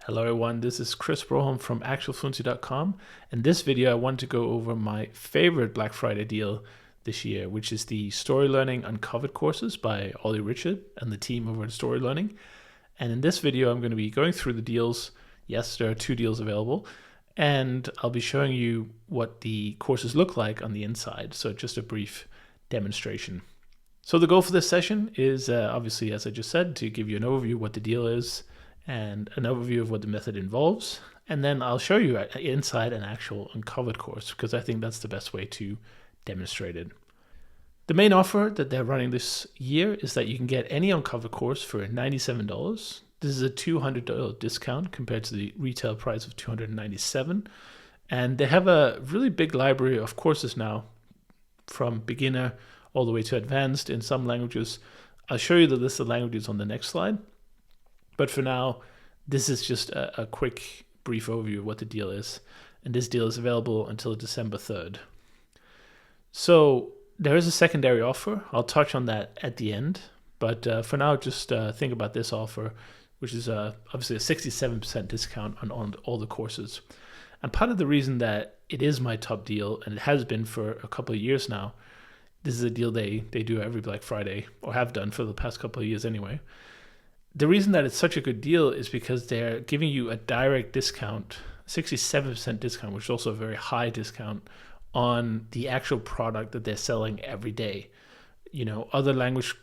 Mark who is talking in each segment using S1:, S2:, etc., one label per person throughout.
S1: Hello everyone, this is Chris Broholm from actualfluency.com. In this video, I want to go over my favorite Black Friday deal this year, which is the StoryLearning Uncovered courses by Ollie Richard and the team over at StoryLearning. And in this video, I'm going to be going through the deals. Yes, there are 2 deals available, and I'll be showing you what the courses look like on the inside. So just a brief demonstration. So the goal for this session is obviously, as I just said, to give you an overview of what the deal is and an overview of what the method involves. And then I'll show you inside an actual uncovered course, because I think that's the best way to demonstrate it. The main offer that they're running this year is that you can get any uncovered course for $97. This is a $200 discount compared to the retail price of $297. And they have a really big library of courses now, from beginner all the way to advanced in some languages. I'll show you the list of languages on the next slide. But for now, this is just a quick, brief overview of what the deal is. And this deal is available until December 3rd. So there is a secondary offer. I'll touch on that at the end. But for now, just think about this offer, which is obviously a 67% discount on all the courses. And part of the reason that it is my top deal, and it has been for a couple of years now, this is a deal they do every Black Friday, or have done for the past couple of years anyway. The reason that it's such a good deal is because they're giving you a direct discount, 67% discount, which is also a very high discount on the actual product that they're selling every day. You know, other language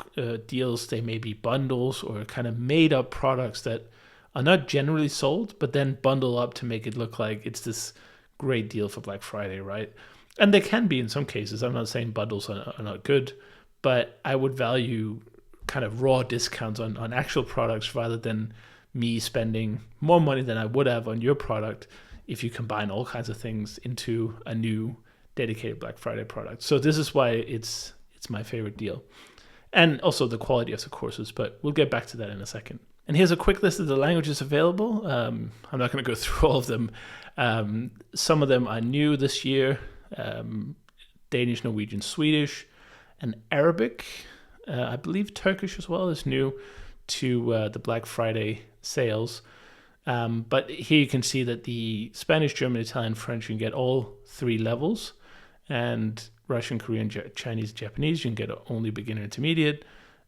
S1: deals, they may be bundles or kind of made up products that are not generally sold, but then bundle up to make it look like it's this great deal for Black Friday, right? And they can be in some cases. I'm not saying bundles are not good, but I would value kind of raw discounts on actual products rather than me spending more money than I would have on your product if you combine all kinds of things into a new dedicated Black Friday product. So this is why it's my favorite deal. And also the quality of the courses, but we'll get back to that in a second. And here's a quick list of the languages available. I'm not going to go through all of them. Some of them are new this year. Danish, Norwegian, Swedish, and Arabic. I believe Turkish as well is new to the Black Friday sales. But here you can see that the Spanish, German, Italian, French, you can get all 3 levels. And Russian, Korean, Chinese, Japanese, you can get only beginner, intermediate.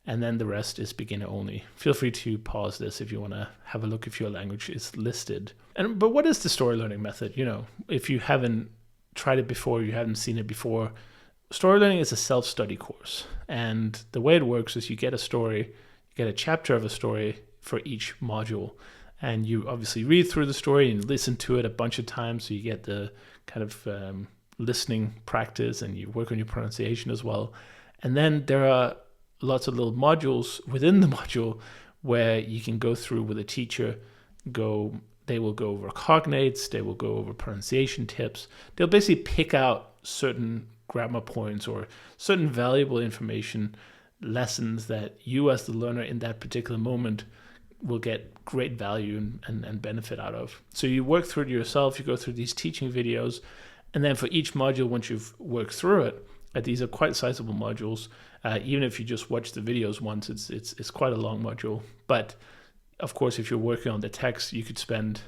S1: And then the rest is beginner only. Feel free to pause this if you want to have a look if your language is listed. But what is the story learning method? You know, if you haven't tried it before, you haven't seen it before, StoryLearning is a self-study course, and the way it works is you get a story, you get a chapter of a story for each module, and you obviously read through the story and listen to it a bunch of times, so you get the kind of listening practice, and you work on your pronunciation as well. And then there are lots of little modules within the module where you can go through with a teacher. They will go over cognates, they will go over pronunciation tips. They'll basically pick out certain grammar points or certain valuable information, lessons that you as the learner in that particular moment will get great value and benefit out of. So you work through it yourself, you go through these teaching videos, and then for each module, once you've worked through it, these are quite sizable modules. Even if you just watch the videos once, it's quite a long module. But of course, if you're working on the text, you could spend,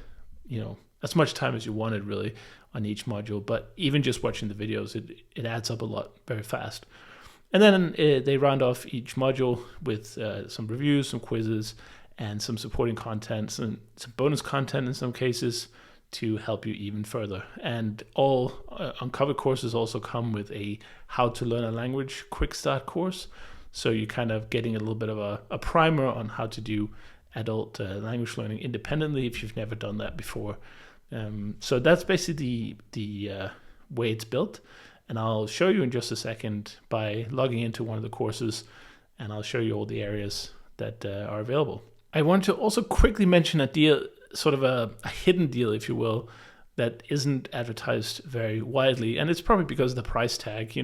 S1: as much time as you wanted really on each module. But even just watching the videos, it adds up a lot very fast. And then they round off each module with some reviews, some quizzes, and some supporting content, and some bonus content in some cases to help you even further. And all Uncovered courses also come with a How to Learn a Language Quick Start course. So you're kind of getting a little bit of a primer on how to do adult language learning independently if you've never done that before. So that's basically the way it's built. And I'll show you in just a second by logging into one of the courses, and I'll show you all the areas that are available. I want to also quickly mention a deal, sort of a hidden deal, if you will, that isn't advertised very widely. And it's probably because of the price tag,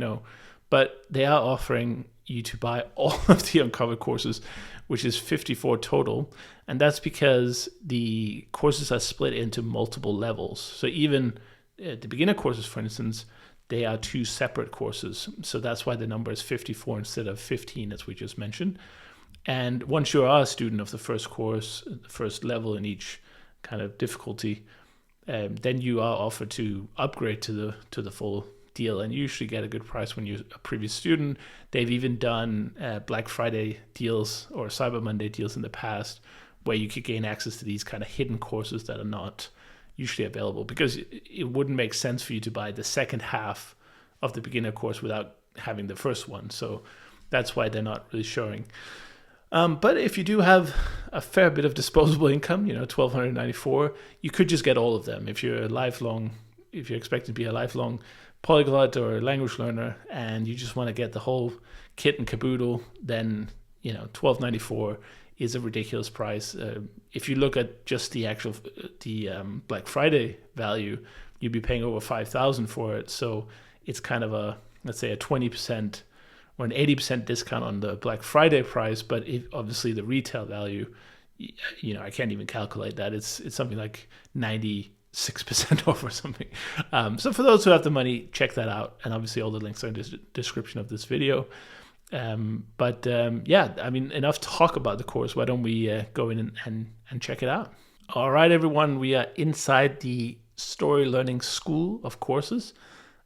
S1: but they are offering you to buy all of the Uncovered courses, which is 54 total. And that's because the courses are split into multiple levels. So even the beginner courses, for instance, they are 2 separate courses. So that's why the number is 54 instead of 15, as we just mentioned. And once you are a student of the first course, the first level in each kind of difficulty, then you are offered to upgrade to the full deal, and you usually get a good price when you're a previous student. They've even done Black Friday deals or Cyber Monday deals in the past, where you could gain access to these kind of hidden courses that are not usually available, because it wouldn't make sense for you to buy the second half of the beginner course without having the first one. So that's why they're not really showing. But if you do have a fair bit of disposable income, $1,294, you could just get all of them. If you're expected to be a lifelong polyglot or a language learner, and you just want to get the whole kit and caboodle, then $1,294 is a ridiculous price. If you look at just the actual Black Friday value, you'd be paying over $5,000 for it. So it's kind of let's say a 20% or an 80% discount on the Black Friday price. But obviously the retail value, I can't even calculate that. It's something like 96% off or something. So for those who have the money, check that out. And obviously all the links are in the description of this video. Enough talk about the course. Why don't we go in and check it out? All right, everyone, we are inside the StoryLearning School of courses,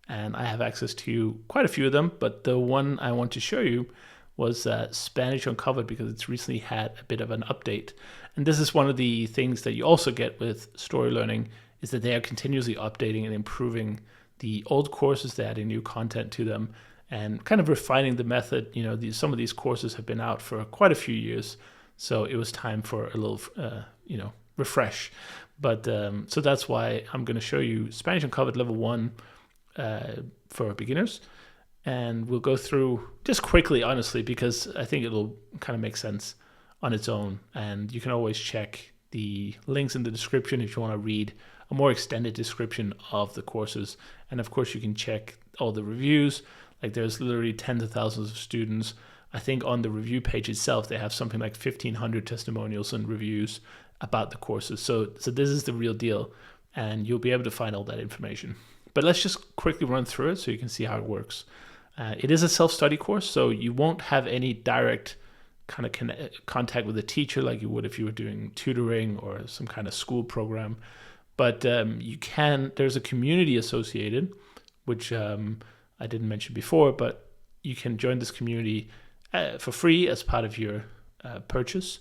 S1: and I have access to quite a few of them, but the one I want to show you was Spanish Uncovered, because it's recently had a bit of an update. And this is one of the things that you also get with StoryLearning, is that they are continuously updating and improving the old courses. They're adding new content to them and kind of refining the method. Some of these courses have been out for quite a few years, so it was time for a little, refresh. But so that's why I'm going to show you Spanish Uncovered Level 1 for beginners. And we'll go through just quickly, honestly, because I think it'll kind of make sense on its own. And you can always check the links in the description if you want to read a more extended description of the courses. And of course, you can check all the reviews. Like, there's literally tens of thousands of students. I think on the review page itself, they have something like 1,500 testimonials and reviews about the courses. So this is the real deal, and you'll be able to find all that information. But let's just quickly run through it so you can see how it works. It is a self-study course, so you won't have any direct kind of contact with a teacher like you would if you were doing tutoring or some kind of school program. But there's a community associated, which I didn't mention before, but you can join this community for free as part of your purchase.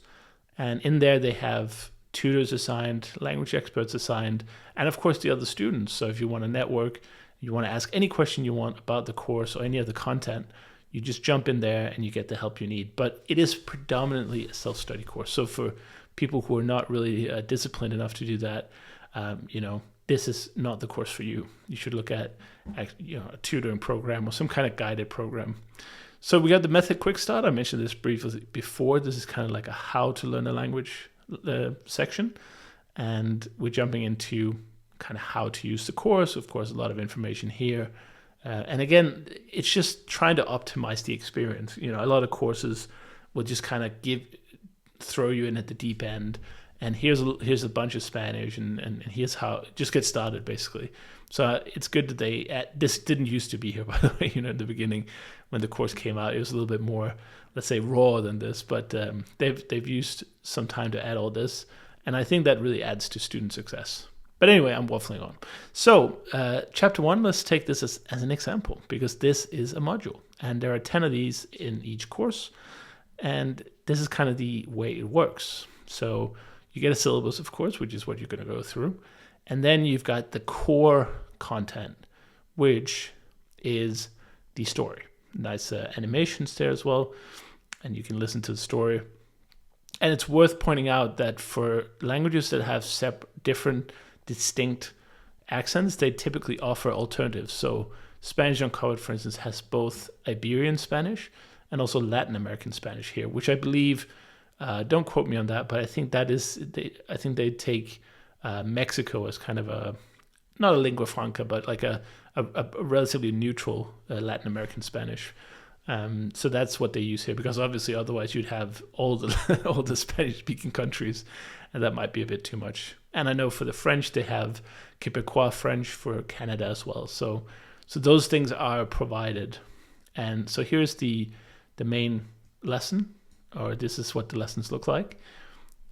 S1: And in there they have tutors assigned, language experts assigned, and of course the other students. So if you want to network, you want to ask any question you want about the course or any of the content, you just jump in there and you get the help you need. But it is predominantly a self-study course. So for people who are not really disciplined enough to do that, this is not the course for you. You should look at a tutoring program or some kind of guided program. So we got the method quick start. I mentioned this briefly before. This is kind of like a how to learn a language section. And we're jumping into kind of how to use the course. Of course, a lot of information here. And again, it's just trying to optimize the experience. A lot of courses will just kind of throw you in at the deep end. And here's a bunch of Spanish, and here's how, just get started, basically. So it's good that this didn't used to be here, by the way. In the beginning, when the course came out, it was a little bit more, let's say, raw than this. But they've used some time to add all this, and I think that really adds to student success. But anyway, I'm waffling on. So chapter 1, let's take this as an example, because this is a module, and there are 10 of these in each course, and this is kind of the way it works. So you get a syllabus, of course, which is what you're going to go through. And then you've got the core content, which is the story. Nice animations there as well. And you can listen to the story. And it's worth pointing out that for languages that have different, distinct accents, they typically offer alternatives. So Spanish Uncovered, for instance, has both Iberian Spanish and also Latin American Spanish here, which I believe, don't quote me on that, but I think I think they take Mexico as kind of not a lingua franca, but like a relatively neutral Latin American Spanish. So that's what they use here, because obviously otherwise you'd have all the Spanish-speaking countries, and that might be a bit too much. And I know for the French, they have Quebecois French for Canada as well. So those things are provided. And so here's the main lesson, or this is what the lessons look like.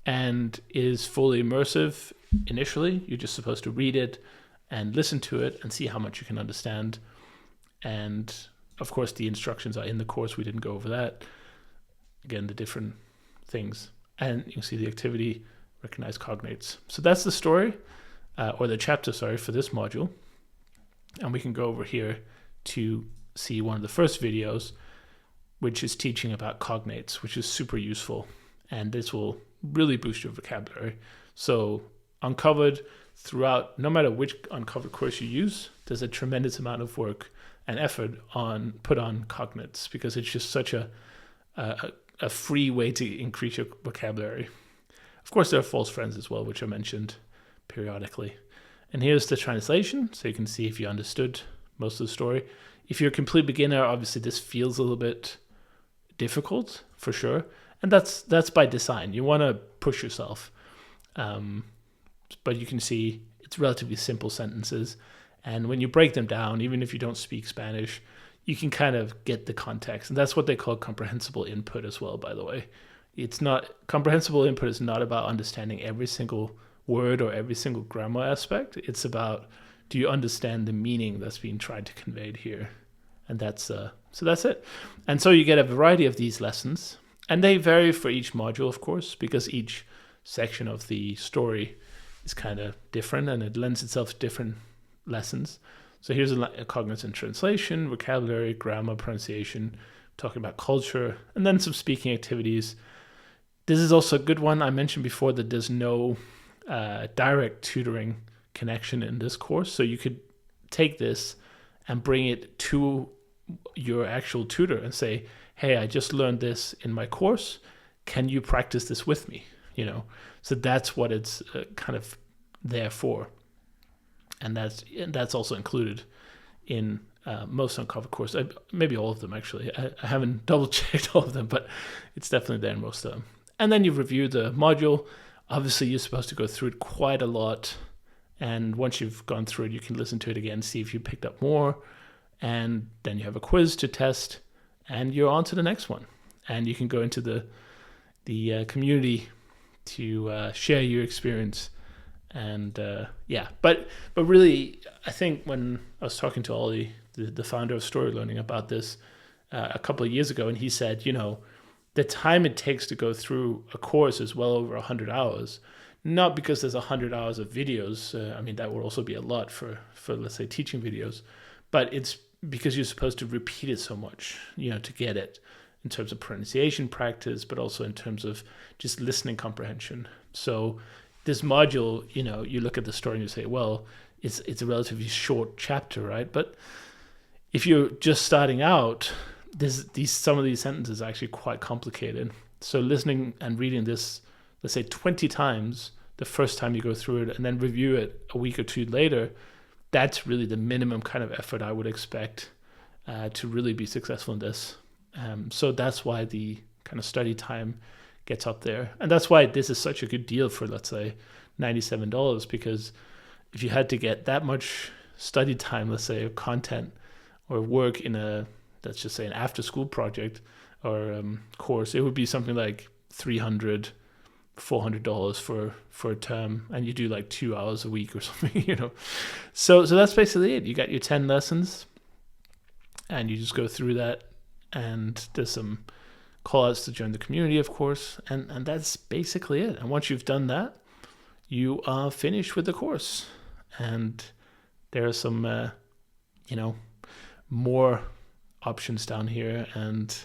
S1: And it is fully immersive. initially. You're just supposed to read it and listen to it and see how much you can understand. And of course, the instructions are in the course. We didn't go over that. Again, the different things. And you can see the activity, recognize cognates. So that's the story, or the chapter, sorry, for this module. And we can go over here to see one of the first videos, which is teaching about cognates, which is super useful. And this will really boost your vocabulary. So Uncovered, throughout, no matter which Uncovered course you use, there's a tremendous amount of work and effort put on cognates, because it's just such a free way to increase your vocabulary. Of course, there are false friends as well, which are mentioned periodically. And here's the translation, so you can see if you understood most of the story. If you're a complete beginner, obviously this feels a little bit difficult, for sure. And that's by design. You want to push yourself. But you can see it's relatively simple sentences. And when you break them down, even if you don't speak Spanish, you can kind of get the context. And that's what they call comprehensible input as well, by the way. Comprehensible input is not about understanding every single word or every single grammar aspect. It's about, do you understand the meaning that's being tried to convey here? And so that's it. And so you get a variety of these lessons. And they vary for each module, of course, because each section of the story is kind of different and it lends itself to different lessons. So here's a cognizant translation, vocabulary, grammar, pronunciation, talking about culture, and then some speaking activities. This is also a good one. I mentioned before that there's no direct tutoring connection in this course. So you could take this and bring it to your actual tutor and say, hey, I just learned this in my course. Can you practice this with me? So that's what it's kind of there for. And that's also included in most Uncovered courses, maybe all of them actually. I haven't double checked all of them, but it's definitely there in most of them. And then you review the module. Obviously, you're supposed to go through it quite a lot. And once you've gone through it, you can listen to it again, see if you picked up more. And then you have a quiz to test, and you're on to the next one. And you can go into the community to share your experience. And but really, I think when I was talking to Ollie, the founder of StoryLearning, about this a couple of years ago, and he said, the time it takes to go through a course is well over 100 hours. Not because there's 100 hours of videos. That would also be a lot for let's say teaching videos, but it's because you're supposed to repeat it so much, to get it, in terms of pronunciation practice, but also in terms of just listening comprehension. So this module, you look at the story and you say, well, it's a relatively short chapter, right? But if you're just starting out, some of these sentences are actually quite complicated. So listening and reading this, let's say 20 times the first time you go through it, and then review it a week or two later, that's really the minimum kind of effort I would expect to really be successful in this. So that's why the kind of study time gets up there. And that's why this is such a good deal for, let's say, $97, because if you had to get that much study time, let's say, of content or work in let's just say an after-school project or course, it would be something like $300, $400 for a term, and you do like 2 hours a week or something, So that's basically it. You got your 10 lessons, and you just go through that, and there's some call-outs to join the community, of course, and that's basically it. And once you've done that, you are finished with the course. And there are some, more options down here, and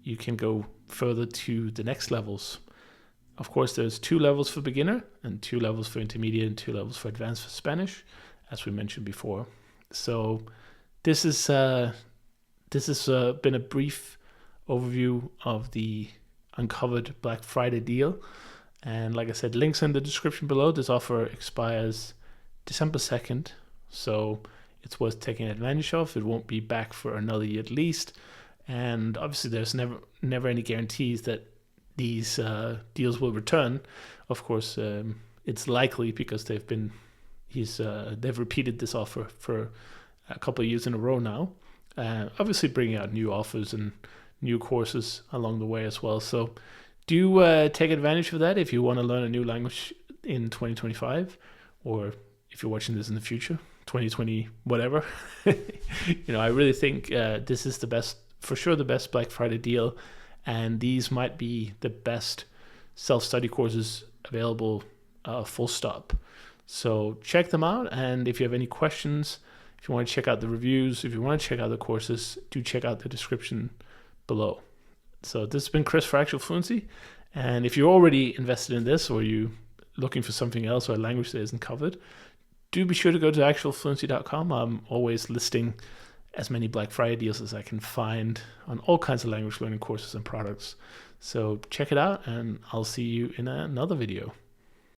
S1: you can go further to the next levels. Of course, there's 2 levels for beginner and 2 levels for intermediate and 2 levels for advanced for Spanish, as we mentioned before. So this has been a brief overview of the Uncovered Black Friday deal. And like I said, links in the description below. This offer expires December 2nd, so it's worth taking advantage of. It won't be back for another year at least. And obviously there's never any guarantees that these deals will return. Of course, it's likely because they've repeated this offer for a couple of years in a row now. Obviously bringing out new offers and new courses along the way as well. So do take advantage of that if you want to learn a new language in 2025, or if you're watching this in the future, 2020, whatever. I really think this is for sure the best Black Friday deal, and these might be the best self-study courses available, full stop. So check them out, and if you have any questions, if you want to check out the reviews, if you want to check out the courses, do check out the description below. So this has been Chris for Actual Fluency, and if you're already invested in this, or you looking for something else or a language that isn't covered, do be sure to go to actualfluency.com. I'm always listing as many Black Friday deals as I can find on all kinds of language learning courses and products. So check it out, and I'll see you in another video.